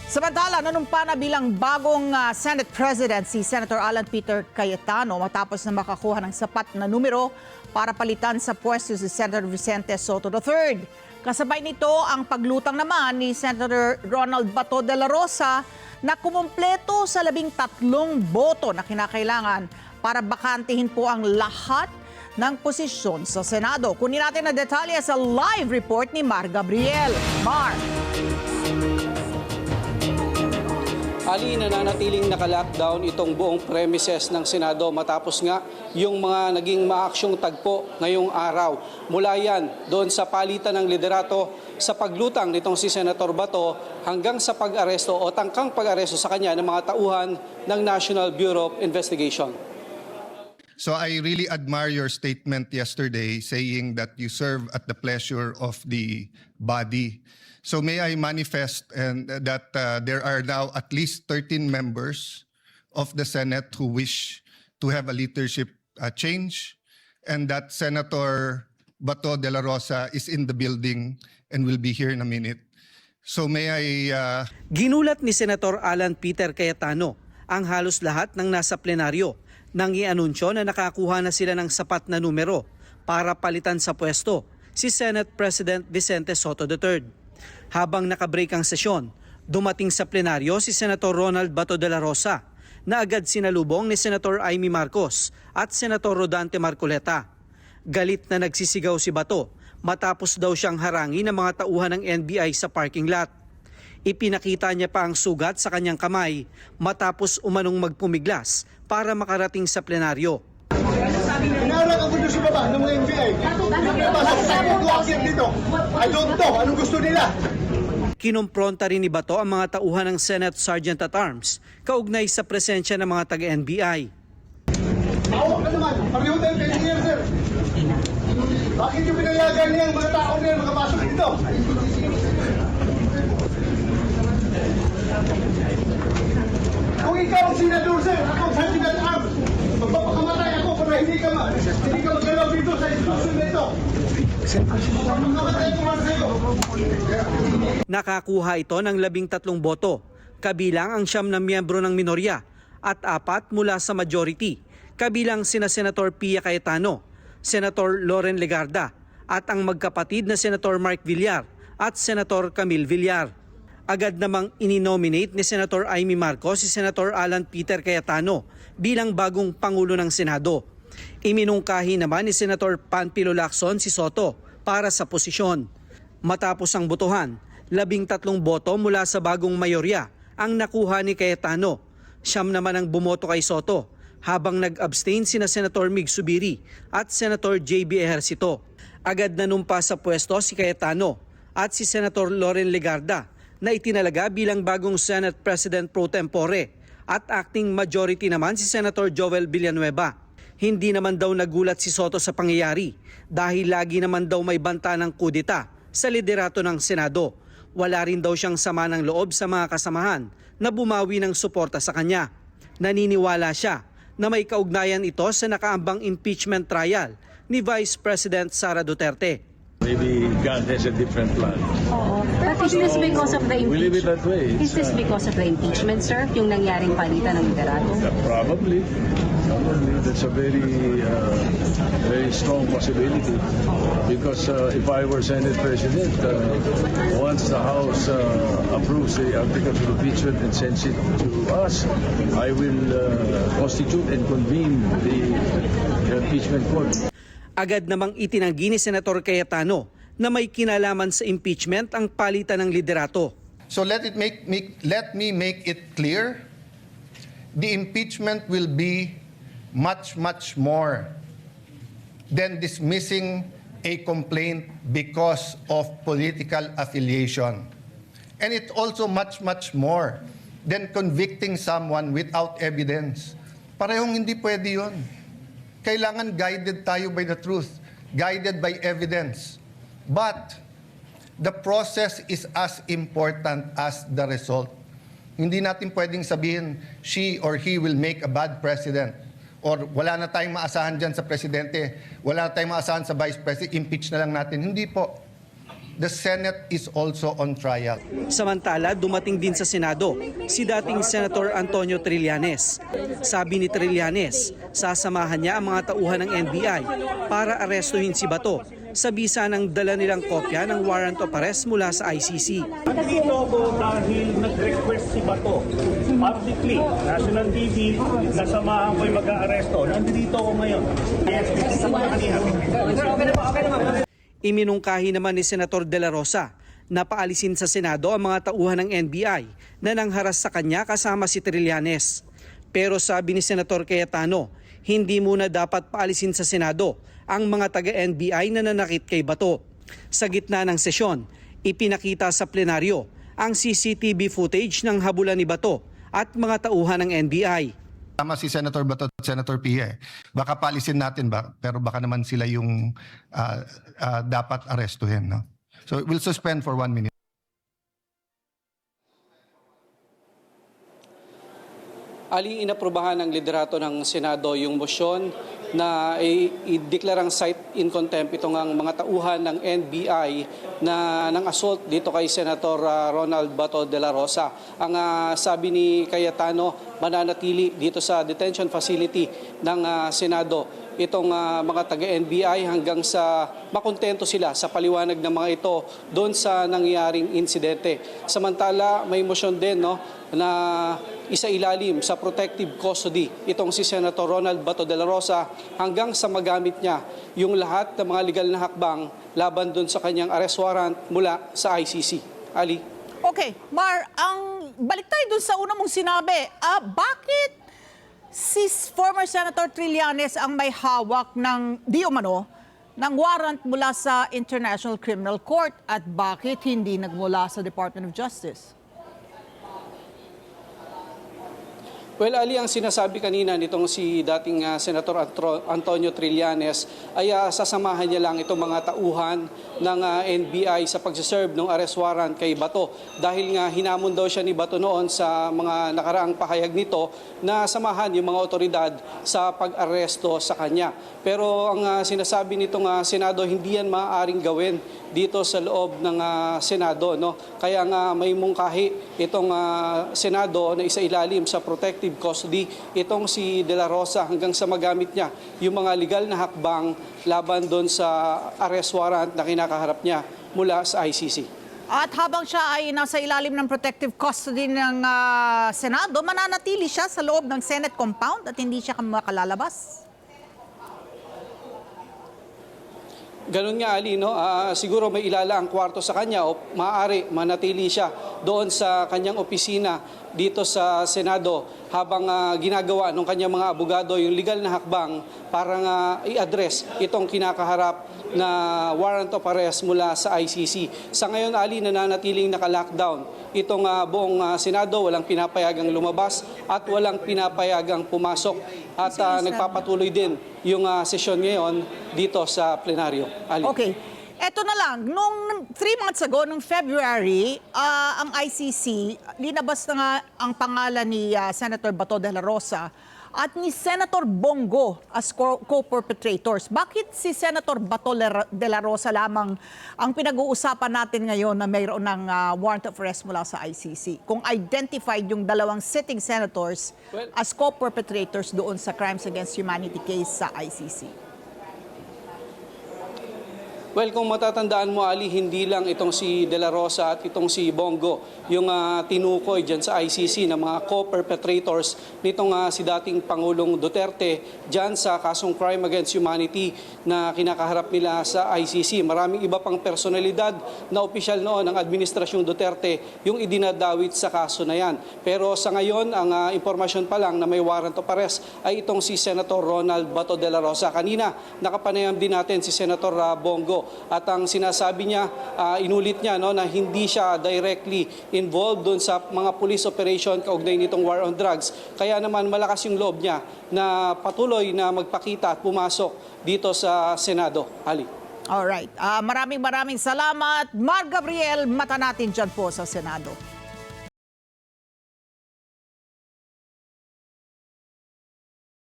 Samantala, nanumpa na bilang bagong Senate President si Senator Alan Peter Cayetano matapos na makakuha ng sapat na numero para palitan sa pwesto si Senator Vicente Soto III. Kasabay nito ang paglutang naman ni Senator Ronald Bato de la Rosa na kumumpleto sa 13 boto na kinakailangan para bakantihin po ang lahat ng posisyon sa Senado. Kunin natin na detalye sa live report ni Mar Gabriel. Mar. Ali, nananatiling naka-lockdown itong buong premises ng Senado matapos nga yung mga naging maaksyong tagpo ngayong araw. Mula yan doon sa palitan ng liderato sa paglutang nitong si Senator Bato hanggang sa pag-aresto o tangkang pag-aresto sa kanya ng mga tauhan ng National Bureau of Investigation. So I really admire your statement yesterday saying that you serve at the pleasure of the body. So may I manifest and that there are now at least 13 members of the Senate who wish to have a leadership change, and that Senator Bato de la Rosa is in the building and will be here in a minute. So may I... Ginulat ni Senator Alan Peter Cayetano ang halos lahat ng nasa plenaryo nang i-anunsyo na nakakuha na sila ng sapat na numero para palitan sa pwesto si Senate President Vicente Soto III. Habang nakabreak ang sesyon, dumating sa plenaryo si Senator Ronald Bato de la Rosa na agad sinalubong ni Senator Amy Marcos at Senator Rodante Marcoleta. Galit na nagsisigaw si Bato matapos daw siyang harangin ng mga tauhan ng NBI sa parking lot. Ipinakita niya pa ang sugat sa kanyang kamay matapos umanong magpumiglas para makarating sa plenaryo. Inarang ako doon sa baba ng mga NBI. Sabi ko akyat dito. I don't know. Anong gusto nila? Kinumpronta rin ni Bato ang mga tauhan ng Senate Sergeant at Arms kaugnay sa presensya ng mga taga-NBI. Tawag ka naman. Pareho tayong engineer, sir. Bakit yung pinayagan niya ang mga tao na yan makapasok dito? Kung ikaw ang senador, sir, ako ang Sergeant at Arms. Magpapakamatay ako para hindi ka magalaw dito sa institusyon na ito. Magpapakamatay ko man sa'yo. Nakakuha ito ng 13 boto, kabilang ang 9 na miyembro ng minorya at 4 mula sa majority, kabilang sina Senator Pia Cayetano, Senator Loren Legarda at ang magkapatid na Senator Mark Villar at Senator Camille Villar. Agad namang ininominate ni Senator Amy Marcos si Senator Alan Peter Cayetano bilang bagong Pangulo ng Senado. Iminungkahi naman ni Senator Panfilo Lacson si Soto para sa posisyon. Matapos ang botohan, 13 boto mula sa bagong mayorya ang nakuha ni Cayetano. 9 naman ang bumoto kay Soto, habang nag-abstain sina Senator Mig Subiri at Senator JB Ejercito. Agad nanumpa sa pwesto si Cayetano at si Senator Loren Legarda na itinalaga bilang bagong Senate President pro tempore, at acting majority naman si Senator Joel Villanueva. Hindi naman daw nagulat si Soto sa pangyayari dahil lagi naman daw may banta ng kudeta sa liderato ng Senado. Wala rin daw siyang sama ng loob sa mga kasamahan na bumawi ng suporta sa kanya. Naniniwala siya na may kaugnayan ito sa nakaambang impeachment trial ni Vice President Sara Duterte. Maybe God has a different plan. But is this because of the We leave it impeachment? that way. Is this because of the impeachment, sir? Yung nangyaring palitan ng liderato? Probably. That's a very strong possibility. Because if I were Senate President, once the House approves the articles of impeachment and sends it to us, I will constitute and convene the impeachment court. Agad namang itinanggi ni Senator Cayetano na may kinalaman sa impeachment ang palitan ng liderato. So let me make it clear, the impeachment will be much more than dismissing a complaint because of political affiliation. And it's also much more than convicting someone without evidence. Parehong hindi pwede yun. Kailangan guided tayo by the truth, guided by evidence. But the process is as important as the result. Hindi natin pwedeng sabihin, she or he will make a bad president. Or wala na tayong maasahan dyan sa presidente, wala na tayong maasahan sa vice president, impeach na lang natin. Hindi po. the Senate is also on trial. Samantala, dumating din sa Senado si dating Senator Antonio Trillanes. Sabi ni Trillanes, sasamahan niya ang mga tauhan ng NBI para arestuhin si Bato sa bisa ng dala nilang kopya ng warrant of arrest mula sa ICC. Nandito ako dahil nag-request si Bato publicly, national TV, na samahan ko'y mag-aaresto. Nandito ako ngayon. Yes, kasama na kanina. Iminungkahi naman ni Senator De La Rosa na paalisin sa Senado ang mga tauhan ng NBI na nangharas sa kanya kasama si Trillanes. Pero sabi ni Senator Cayetano, hindi muna dapat paalisin sa Senado ang mga taga-NBI na nanakit kay Bato. Sa gitna ng sesyon, ipinakita sa plenaryo ang CCTV footage ng habulan ni Bato at mga tauhan ng NBI. Tama si Senator Bato at Senator Pia. Baka palisin natin pero baka naman sila yung dapat arestuhin. No? So we'll suspend for 1 minute. Ali, inaprubahan ng liderato ng Senado yung motion na ideklarang cite in contempt itong ang mga tauhan ng NBI na ng assault dito kay Senator Ronald Bato de la Rosa. Ang sabi ni Cayetano, mananatili dito sa detention facility ng Senado itong mga taga-NBI hanggang sa makontento sila sa paliwanag ng mga ito doon sa nangyaring insidente. Samantala, may motion din na isailalim sa protective custody itong si Senator Ronald Bato de la Rosa hanggang sa magamit niya yung lahat ng mga legal na hakbang laban doon sa kanyang arrest warrant mula sa ICC. Ali? Okay, Mar, balik tayo dun sa una mong sinabi. Bakit si former Senator Trillanes ang may hawak ng di umano ng warrant mula sa International Criminal Court at bakit hindi nagmula sa Department of Justice? Well, Ali, ang sinasabi kanina nitong si dating Senator Antonio Trillanes ay sasamahan niya lang itong mga tauhan ng NBI sa pagsiserve ng arrest warrant kay Bato dahil nga hinamon daw siya ni Bato noon sa mga nakaraang pahayag nito na samahan yung mga otoridad sa pag-aresto sa kanya. Pero ang sinasabi nitong Senado, hindi yan maaaring gawin dito sa loob ng Senado. No? Kaya nga may mungkahi itong Senado na isailalim sa protective custody itong si De La Rosa hanggang sa magamit niya yung mga legal na hakbang laban doon sa arrest warrant na kinakaharap niya mula sa ICC. At habang siya ay nasa ilalim ng protective custody ng Senado, mananatili siya sa loob ng Senate compound at hindi siya makalalabas? Ganun nga, Ali, no? Siguro may ilala ang kwarto sa kanya o maaari manatili siya doon sa kanyang opisina dito sa Senado habang ginagawa ng kanyang mga abogado yung legal na hakbang para i-address itong kinakaharap na warrant of arrest mula sa ICC. Sa ngayon, Ali, nananatiling naka-lockdown itong buong Senado, walang pinapayagang lumabas at walang pinapayagang pumasok at nagpapatuloy din yung sesyon ngayon dito sa plenaryo. Ali. Okay. Eto na lang, nung 3 months ago, nung February, ang ICC, linabas na nga ang pangalan ni Senator Bato de la Rosa at ni Senator Bongo as co-perpetrators. Bakit si Senator Bato de la Rosa lamang ang pinag-uusapan natin ngayon na mayroon ng warrant of arrest mula sa ICC? Kung identified yung dalawang sitting senators as co-perpetrators doon sa Crimes Against Humanity case sa ICC. Well, kung matatandaan mo, Ali, hindi lang itong si De La Rosa at itong si Bongo yung tinukoy dyan sa ICC ng mga co-perpetrators nitong si dating Pangulong Duterte dyan sa kasong Crime Against Humanity na kinakaharap nila sa ICC. Maraming iba pang personalidad na opisyal noon ng Administrasyong Duterte yung idinadawit sa kaso na yan. Pero sa ngayon, ang impormasyon pa lang na may warrant of arrest ay itong si Senator Ronald Bato de la Rosa. Kanina, nakapanayam din natin si Senator Bongo. At ang sinasabi niya, inulit niya na hindi siya directly involved doon sa mga police operation kaugnay nitong war on drugs. Kaya naman malakas yung loob niya na patuloy na magpakita at pumasok dito sa Senado. Ali. Alright. Maraming salamat. Mar Gabriel, mata natin dyan po sa Senado.